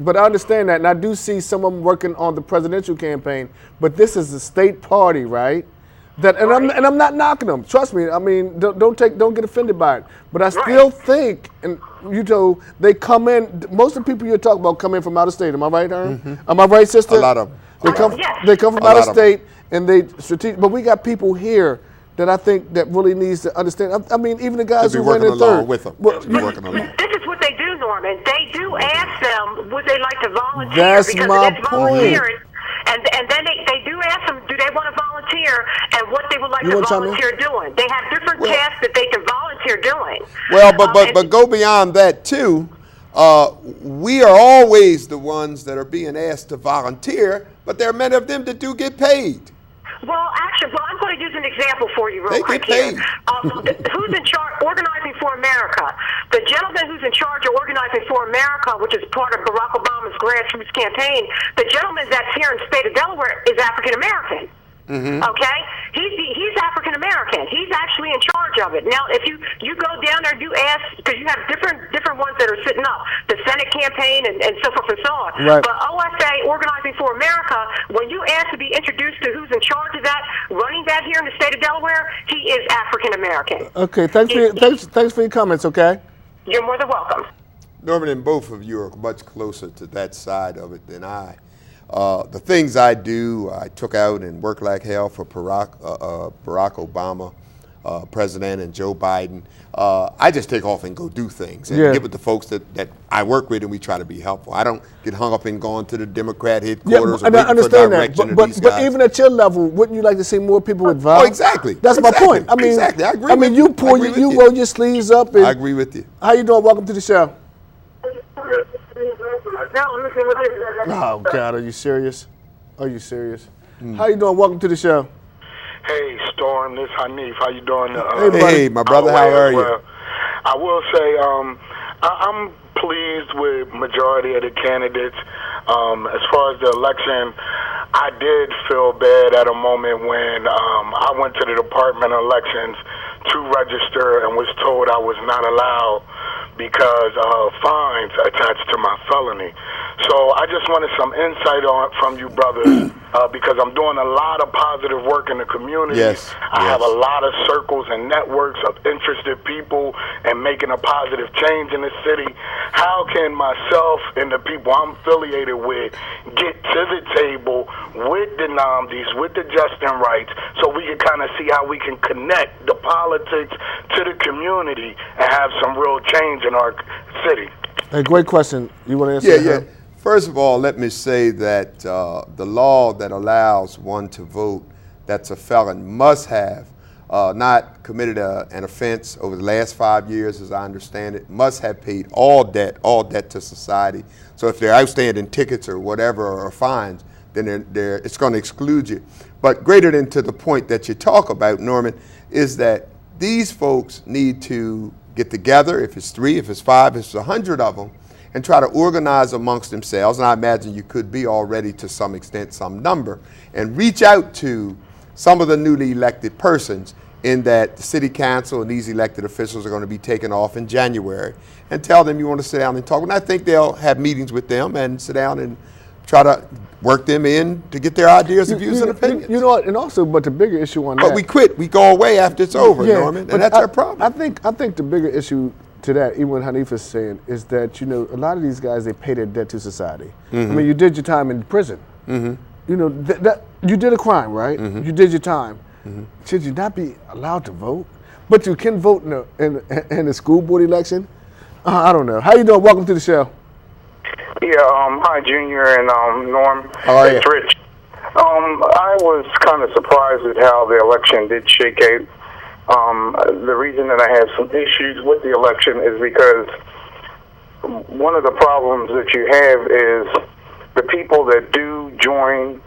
But I understand that, and I do see some of them working on the presidential campaign. But this is a state party, right? I'm not knocking them. Trust me. I mean, don't get offended by it. But I still think, and they come in. Most of the people you're talking about come in from out of state. Am I right, Aaron? Mm-hmm. Am I right, sister? A lot of them. They come from out of state, and they strategic. But we got people here that I think that really needs to understand. I mean, even the guys who went in third. With them. This is what they do, Norman. They do ask them would they like to volunteer. That's my point. And then they do ask them, do they want to volunteer and what they would like to volunteer doing. They have different tasks that they can volunteer doing. Well, but go beyond that too. We are always the ones that are being asked to volunteer, but there are many of them that do get paid. Well, actually, I'm going to use an example for you real quick here. Who's in charge? Organizing for America. The gentleman who's in charge of Organizing for America, which is part of Barack Obama's grassroots campaign, the gentleman that's here in the state of Delaware is African American. Mm-hmm. Okay? He's African American. He's actually in charge of it. Now, if you go down there, you ask, because you have different ones that are sitting up, the Senate campaign and so forth and so on. Right. But OSA, Organizing for America, when you ask to be introduced to who's in charge of that, running that here in the state of Delaware, he is African American. Okay, thanks for your comments, okay? You're more than welcome. Norman, and both of you are much closer to that side of it than I. The things I do, I took out and worked like hell for Barack Obama, President, and Joe Biden. I just take off and go do things and get with the folks that I work with, and we try to be helpful. I don't get hung up in going to the Democrat headquarters and waiting for direction of these guys. But even at your level, wouldn't you like to see more people involved? Oh, exactly. That's my point. I mean, exactly. I agree. You roll your sleeves up. And I agree with you. How you doing? Welcome to the show. Oh God, are you serious? Are you serious? How you doing? Welcome to the show. Hey, Storm, this is Hanif. How you doing? Hey, my brother, how are you? I will say, I'm pleased with majority of the candidates. As far as the election, I did feel bad at a moment when I went to the Department of Elections to register and was told I was not allowed because of fines attached to my felony. So I just wanted some insight from you brothers because I'm doing a lot of positive work in the community. I have a lot of circles and networks of interested people and making a positive change in the city. How can myself and the people I'm affiliated with get to the table with the Namdis, with the Justin Wrights, so we can kind of see how we can connect the politics to the community and have some real change in our city? Hey, great question. You want to answer that? Yeah. First of all, let me say that the law that allows one to vote that's a felon must have not committed an offense over the last 5 years, as I understand it, must have paid all debt to society. So if they're outstanding tickets or whatever or fines, then it's going to exclude you. But greater than to the point that you talk about, Norman, is that these folks need to get together, if it's 3, if it's 5, if it's 100 of them, and try to organize amongst themselves, and I imagine you could be already to some extent some number, and reach out to some of the newly elected persons in that the city council and these elected officials are going to be taken off in January, and tell them you want to sit down and talk. And I think they'll have meetings with them and sit down and try to work them in to get their ideas and views and opinions. You know what, and also, but the bigger issue on that. But we quit. We go away after it's over, Norman, and that's our problem. I think the bigger issue to that, even what Hanif is saying, is that, a lot of these guys, they pay their debt to society. Mm-hmm. I mean, you did your time in prison. Mm-hmm. You did a crime, right? Mm-hmm. You did your time. Mm-hmm. Should you not be allowed to vote? But you can vote in a school board election? I don't know. How you doing? Welcome to the show. Yeah, hi, Junior and Norm. How are you? It's Rich. I was kind of surprised at how the election did shake out. The reason that I have some issues with the election is because one of the problems that you have is the people that do join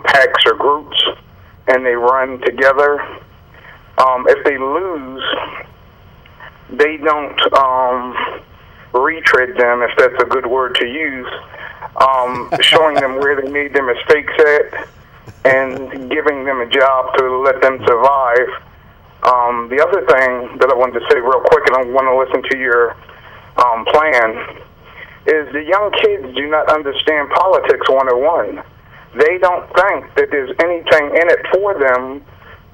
packs or groups and they run together, if they lose, they don't retread them, if that's a good word to use, showing them where they made their mistakes at and giving them a job to let them survive. The other thing that I wanted to say real quick, and I want to listen to your plan, is the young kids do not understand politics 101. They don't think that there's anything in it for them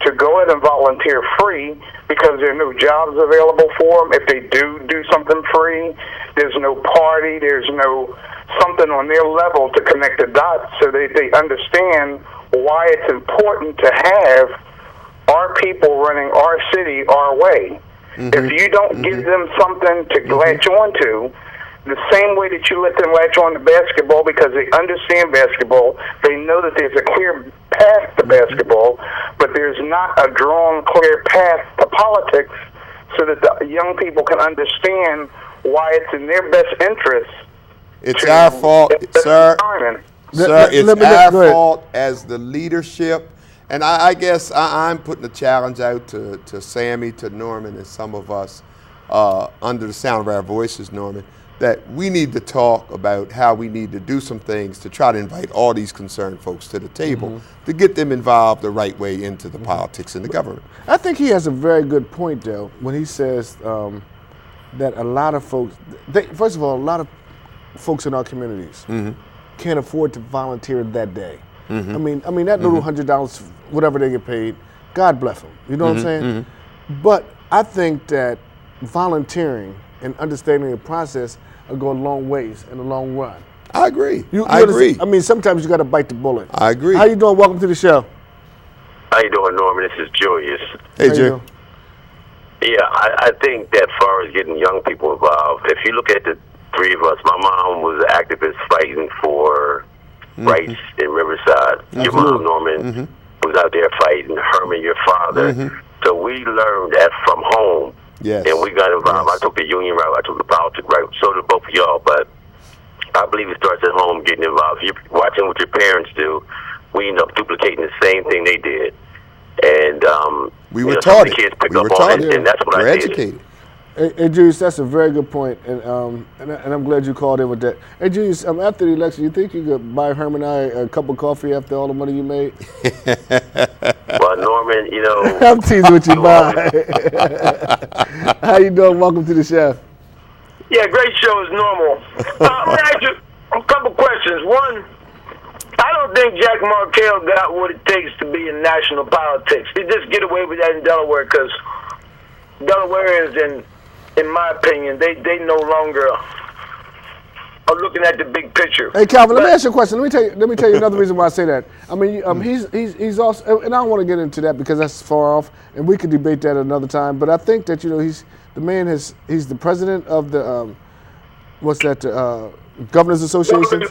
to go ahead and volunteer free because there are no jobs available for them. If they do something free, there's no party, there's no something on their level to connect the dots so they understand why it's important to have our people running our city our way. If you don't give them something to latch on to, the same way that you let them latch on to basketball because they understand basketball, they know that there's a clear path to basketball, but there's not a drawn, clear path to politics so that the young people can understand why it's in their best interest. It's our fault, sir. Sir, it's our fault as the leadership. And I guess I'm putting a challenge out to Sammy, to Norman, and some of us under the sound of our voices, Norman, that we need to talk about how we need to do some things to try to invite all these concerned folks to the table to get them involved the right way into the politics and the government. I think he has a very good point, though, when he says that a lot of folks, first of all, a lot of folks in our communities can't afford to volunteer that day. I mean that little $100, whatever they get paid, God bless them. You know what I'm saying? But I think that volunteering and understanding the process will go a long ways in the long run. I agree. I agree. I mean, sometimes you got to bite the bullet. I agree. How you doing? Welcome to the show. How you doing, Norman? This is Julius. Hey, Jay. Yeah, I think that as far as getting young people involved, if you look at the three of us, my mom was an activist fighting for rights in Riverside. Your mom, Norman, was out there fighting. Herman, your father. So we learned that from home. Yes. And we got involved. I took the union route. I took the politics route. So did both of y'all. But I believe it starts at home, getting involved. If you're watching what your parents do, we end up duplicating the same thing they did. And we were taught it. Kids pick we up were taught on it, it. and that's what we're I did. educated. Hey, Julius, that's a very good point, and I'm glad you called in with that. Hey, Julius, after the election, you think you could buy Herman and I a cup of coffee after all the money you made? Well, Norman, you know. I'm teasing with you, bye. How you doing? Welcome to the show. Yeah, great show as normal. I'm going to ask you a couple questions. One, I don't think Jack Markell got what it takes to be in national politics. He just get away with that in Delaware because Delawareans, in my opinion, they no longer are looking at the big picture. Hey, Calvin, let me ask you a question. Let me tell you another reason why I say that. I mean, he's also, and I don't want to get into that because that's far off, and we could debate that another time. But I think that he's the president of the Governors Association,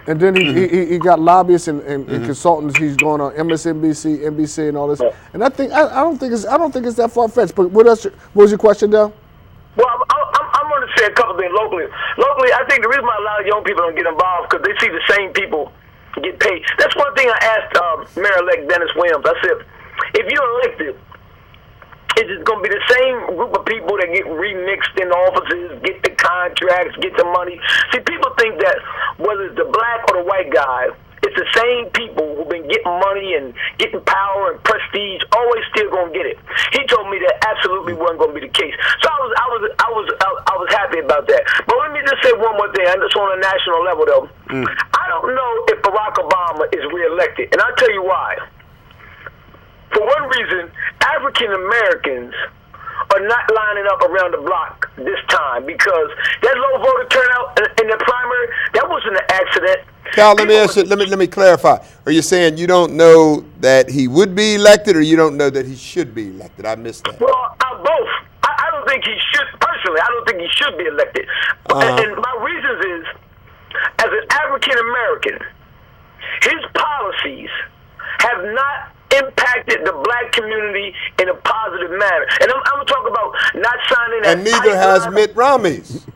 and then he got lobbyists and consultants. He's going on MSNBC, NBC, and all this. And I don't think it's that far fetched. But what was your question, though? Well, I'm going to say a couple things locally. Locally, I think the reason why a lot of young people don't get involved because they see the same people get paid. That's one thing I asked Mayor-elect Dennis Williams. I said, if you're elected, is it going to be the same group of people that get remixed in offices, get the contracts, get the money? See, people think that whether it's the black or the white guy, it's the same people who've been getting money and getting power and prestige, always still going to get it. He told me that absolutely wasn't going to be the case. So I was happy about that. But let me just say one more thing. It's on a national level, though. I don't know if Barack Obama is reelected, and I'll tell you why. For one reason, African Americans are not lining up around the block this time because that low voter turnout in the primary, that wasn't an accident. Cal, let me ask you, let me clarify. Are you saying you don't know that he would be elected, or you don't know that he should be elected? I missed that. Well, both. I don't think he should. Personally, I don't think he should be elected. And my reasons is, as an African American, his policies have not impacted the black community in a positive manner. And I'm going to talk about not signing that. And neither has Mitt Romney's.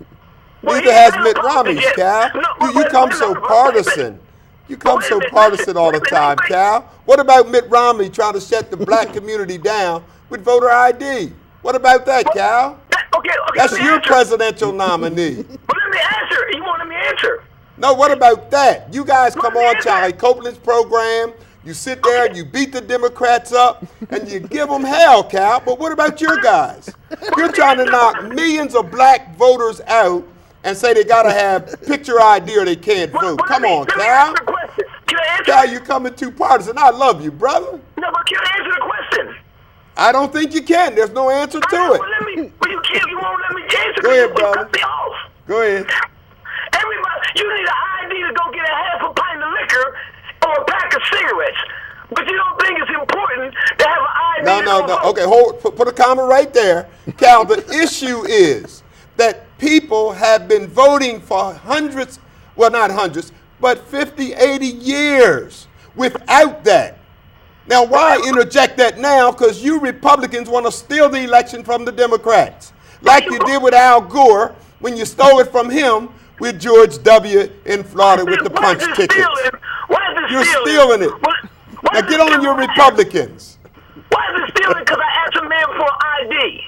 Neither has Mitt Romney's, Cal. You come so partisan. You come so partisan all the time, Cal. What about Mitt Romney trying to shut the black community down with voter ID? What about that, Cal? Okay, that's your presidential nominee. But let me answer. You want me to answer? No, what about that? You guys come on Charlie Copeland's program. You sit there and you beat the Democrats up and you give them hell, Cal. But what about your guys? You're trying to knock millions of black voters out and say they got to have picture ID or they can't vote. Come on, Cal. Cal, you're coming too partisan. I love you, brother. No, but can I answer the question? I don't think you can. There's no answer to it. But you can't. You won't let me answer. Go ahead, brother. Cut me off. Go ahead. Everybody, you need an ID to go get a half a pint of liquor or a pack of cigarettes. But you don't think it's important to have an ID? No. Okay, put a comma right there. Cal, the issue is that people have been voting for hundreds, well, not hundreds, but 50, 80 years without that. Now, why interject that now? Because you Republicans want to steal the election from the Democrats, like you did with Al Gore when you stole it from him with George W. in Florida with the punch tickets. You're stealing it. Now get on your Republicans. Why is it stealing? Because I asked a man for ID.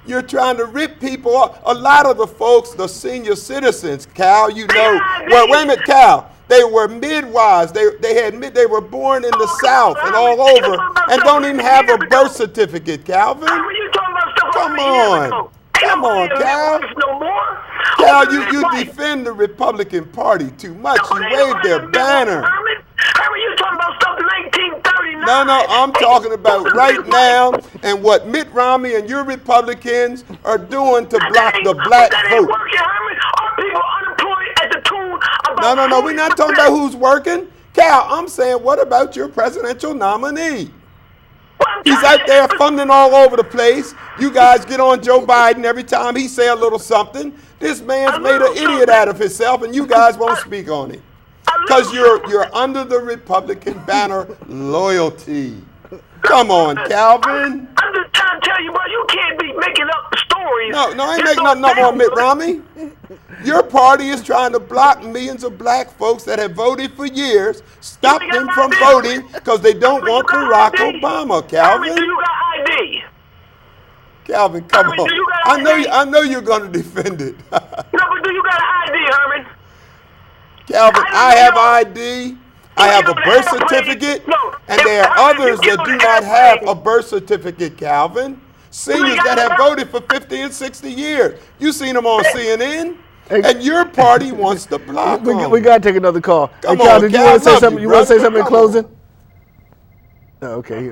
You're trying to rip people off. A lot of the folks, the senior citizens, Cal, you know. Well, wait a minute, Cal. They were midwives. They were born in the South and all over, and don't even have a birth certificate, Calvin. Come on, Cal. Cal, you defend the Republican Party too much. You wave their banner. Herman, you talking about stuff in 1939? No, I'm talking about right now and what Mitt Romney and your Republicans are doing to block the black vote. Are people unemployed at the tune about No, we're not talking about who's working. Cal, I'm saying, what about your presidential nominee? He's out there funding all over the place. You guys get on Joe Biden every time he say a little something. This man's made an idiot out of himself, and you guys won't speak on it. Because you're under the Republican banner loyalty. Come on, Calvin. I'm just trying to tell you, bro, you can't be making up stories. No, I ain't making nothing up on Mitt Romney. Your party is trying to block millions of black folks that have voted for years, stop them from voting because they don't want Barack Obama, Calvin. Do you got ID? Calvin, come on. I know you're going to defend it. No, but do you got an ID, Herman? Calvin, I have ID. I have a birth certificate, and there are others that do not have a birth certificate, Calvin. Seniors that have voted for 50 and 60 years. You seen them on CNN, and your party wants to block them. We got to take another call. Come hey, Cal, on, did Cal, you want to say something? You want to say something in Come closing? on. Oh, okay,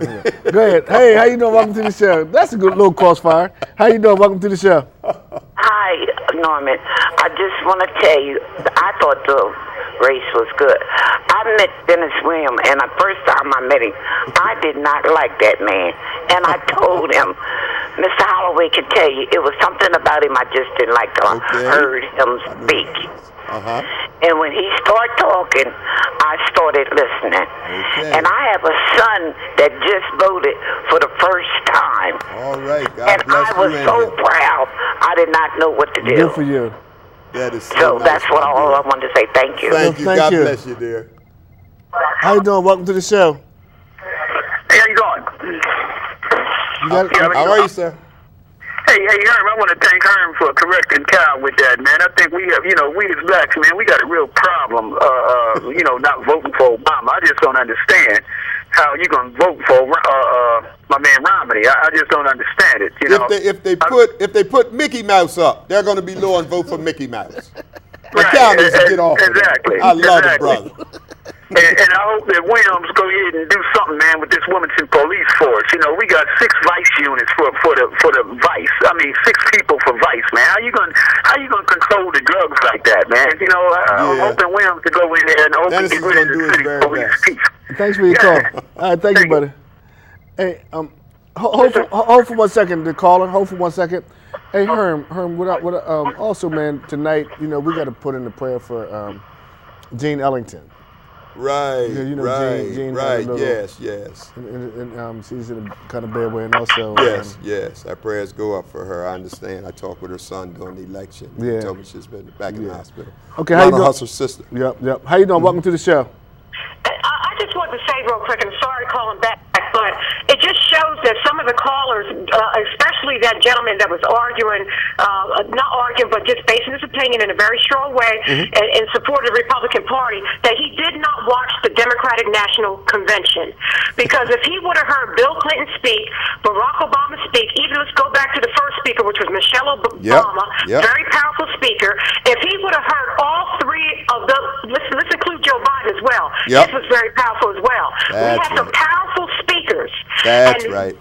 go ahead. Hey, how you doing? Welcome to the show. That's a good little crossfire. How you doing? Welcome to the show. Hi, Norman. I just want to tell you, I thought the race was good. I met Dennis Williams, and the first time I met him, I did not like that man. And I told him, Mr. Holloway can tell you, it was something about him I just didn't like. I heard him speak. And when he started talking, I started listening. And I have a son that just voted for the first time. All right, God and bless I was you, so proud, I did not know what to do. Good for you. That is so nice, that's what all I wanted to say. Thank you. Thank you. Thank God you. bless you, dear. How you doing? Welcome to the show. Hey, how you doing? How are you, sir? Hey, Herm, I want to thank Herm for correcting Cal with that, man. I think we have, we as blacks, man, we got a real problem, not voting for Obama. I just don't understand how you going to vote for my man Romney. I just don't understand it, If they put Mickey Mouse up, they're going to be low and vote for Mickey Mouse. Right, Cal needs to get off exactly. I love it, brother. And I hope that Williams go ahead and do something, man, with this Wilmington police force. We got 6 vice units for the vice. I mean, 6 people for vice, man. How you gonna control the drugs like that, man? I'm hoping Williams to go in there and hoping get rid of the city police chief. Thanks for your call. All right, thank you, buddy. Hey, hold for 1 second, the caller. Hold for 1 second. Hey, Herm, also, man, tonight, we got to put in the prayer for Gene Ellington. Right, Gene right, yes. And she's in a kind of bad way, and also... Yes, our prayers go up for her. I understand. I talked with her son during the election. He told me she's been back in the hospital. Okay, how you doing? Hustler sister. Yep. How you doing? Welcome to the show. I just want to say real quick, I'm sorry calling back, but it just shows that some of the callers, especially basically that gentleman that was arguing, not arguing, but just basing his opinion in a very strong way in support of the Republican Party, that he did not watch the Democratic National Convention. Because if he would have heard Bill Clinton speak, Barack Obama speak, even let's go back to the first speaker, which was Michelle Obama, very powerful speaker. If he would have heard all three of the, let's include Joe Biden as well. This was very powerful as well. We had some powerful speakers. That's right.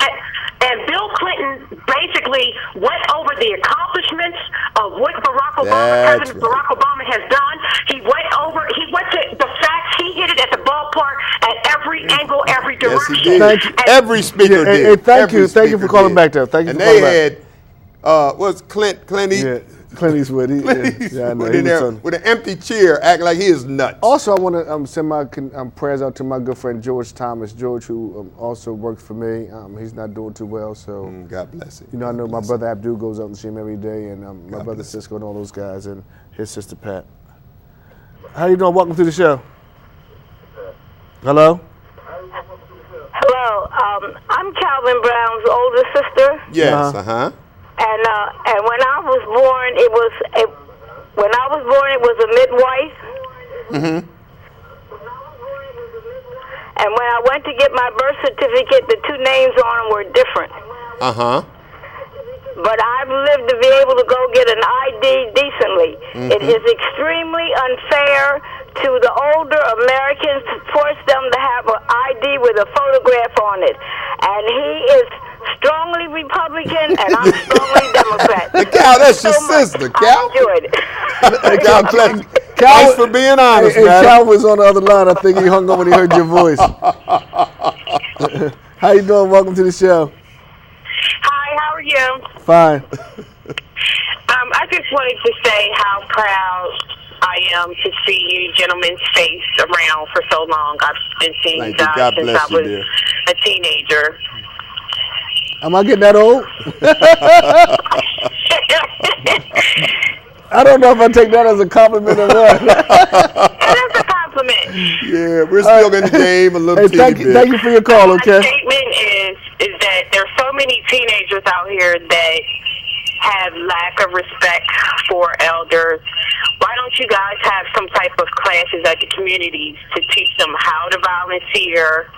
And Bill Clinton basically went over the accomplishments of what President Barack Obama has done. He went to the facts. He hit it at the ballpark at every angle, every direction. Yes, he did. Every speaker did. Thank you for calling back there. Thank you for calling back. And they had, Clint Eastwood. I know. In there with an empty chair, acting like he is nuts. Also, I want to send my prayers out to my good friend George Thomas. George, who also works for me. He's not doing too well, so God bless him. You know, I know my brother Abdul goes out and see him every day, and my brother Cisco and all those guys, and his sister Pat. How you doing? Welcome to the show. Hello. Hello. I'm Calvin Brown's older sister. Yes. And when I was born, it was a midwife. And when I went to get my birth certificate, the two names on them were different. But I've lived to be able to go get an ID decently. It is extremely unfair to the older Americans to force them to have an ID with a photograph on it. And he is strongly Republican, and I'm strongly Democrat. Cal, that's your sister, Cal. I enjoyed it. Cal, thanks for being honest, man. Cal was on the other line. I think he hung up when he heard your voice. How you doing? Welcome to the show. Hi, how are you? Fine. I just wanted to say how proud I am to see you gentlemen's face around for so long. I've been seeing you guys since I was a teenager. Am I getting that old? I don't know if I take that as a compliment or what. It is a compliment. Yeah, we're still in the game a little bit. Thank you for your call, okay? My statement is that there's so many teenagers out here that have lack of respect for elders. Why don't you guys have some type of classes at the communities to teach them how to volunteer?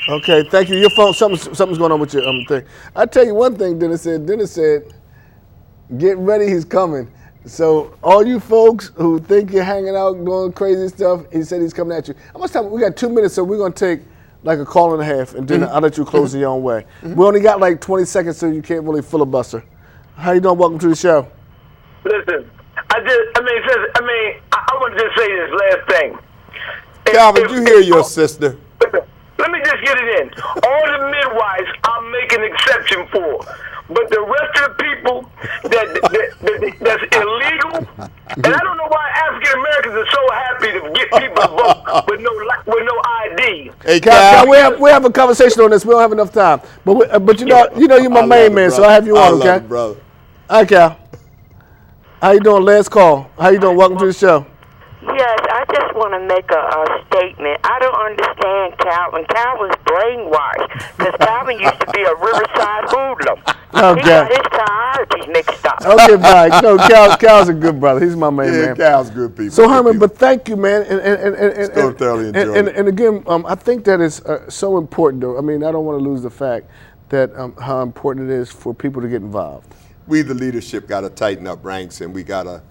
Okay, thank you. Your phone, something's going on with your thing. I tell you one thing, Dennis said, get ready, he's coming. So all you folks who think you're hanging out doing crazy stuff, he said he's coming at you. How much time? We got 2 minutes, so we're going to take like a call and a half, and then I'll let you close in your own way. We only got like 20 seconds, so you can't really filibuster. How you doing? Welcome to the show. Listen, I want to just say this last thing. Calvin, you hear your sister. Let me just get it in. All the midwives I'm making an exception for. But the rest of the people that's illegal, and I don't know why African Americans are so happy to get people to vote with no ID. Hey, Cal, we have a conversation on this. We don't have enough time. But you know you're my main man, so I have you on, okay? Brother. All right, Cal. How you doing? Last call. How you doing? Welcome to the show. Yes, I just want to make a statement. I don't understand Calvin. Calvin's brainwashed because Calvin used to be a Riverside hoodlum. Okay. He got his priorities mixed up. Okay, bye. No, Cal's a good brother. He's my main man. Cal's good people. So Herman, but thank you, man. Still thoroughly enjoyed it. And again, I think that is so important, though. I mean, I don't want to lose the fact that how important it is for people to get involved. We, the leadership, got to tighten up ranks, and we got to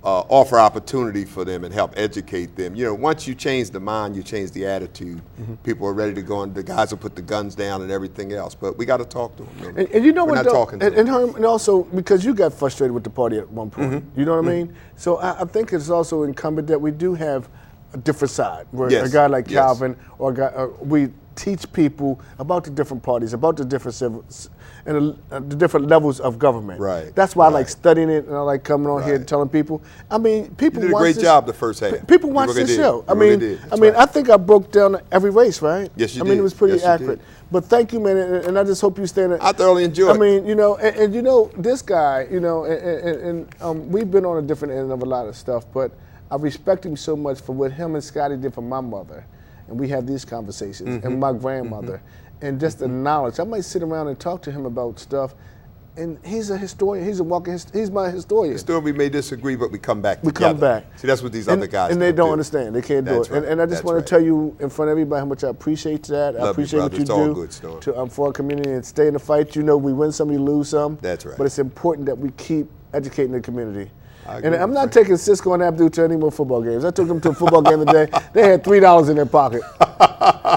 offer opportunity for them and help educate them. You know, once you change the mind, you change the attitude. People are ready to go, and the guys will put the guns down and everything else. But we got to talk to them. And you know We're what? not talking to them. And also because you got frustrated with the party at one point. You know what I mean? So I think it's also incumbent that we do have a different side, where a guy like Calvin or a guy, we teach people about the different parties, about the different civils, and the different levels of government. Right. That's why I like studying it, and I like coming on here and telling people. I mean, people you did a great job the first half. People watch this show. I mean, right. I think I broke down every race, right? Yes, you did. I mean, it was pretty accurate. But thank you, man, and I just hope you stand. I thoroughly enjoyed it. I mean, you know, and you know, this guy, you know, and we've been on a different end of a lot of stuff, but I respect him so much for what him and Scotty did for my mother. And we have these conversations, and my grandmother, and just the knowledge. I might sit around and talk to him about stuff, And he's a historian. He's a walking. He's my historian. Still, we may disagree, but we come back together. We come back. See, that's what these other guys and they don't understand. They can't do it. Right. And I just want to tell you in front of everybody how much I appreciate that. I appreciate what you do for our community and stay in the fight. You know, we win some, we lose some. That's right. But it's important that we keep educating the community. And I'm not taking Cisco and Abdul to any more football games. I took them to a football game today. They had $3 in their pocket.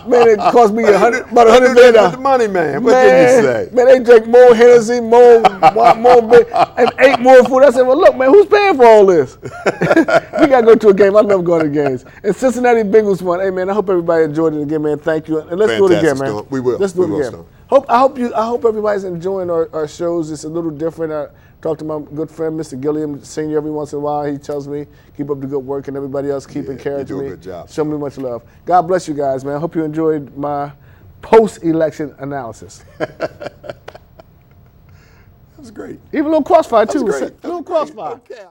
Man, it cost me about $100 million. The money, man. What did you say? Man, they drank more Hennessy, more beer, and ate more food. I said, well, look, man, who's paying for all this? We got to go to a game. I love going to games. And Cincinnati Bengals won. Hey, man, I hope everybody enjoyed it again, man. Thank you. And let's do it again, man. Storm. We will. Let's do it again. I hope everybody's enjoying our shows. It's a little different. I talk to my good friend, Mr. Gilliam Sr. every once in a while. He tells me, keep up the good work, and everybody else keep encouraging me. You do a good job. Show me much love. God bless you guys, man. I hope you enjoyed my post-election analysis. That was great. Even a little crossfire, too. That was great. A little crossfire. Okay.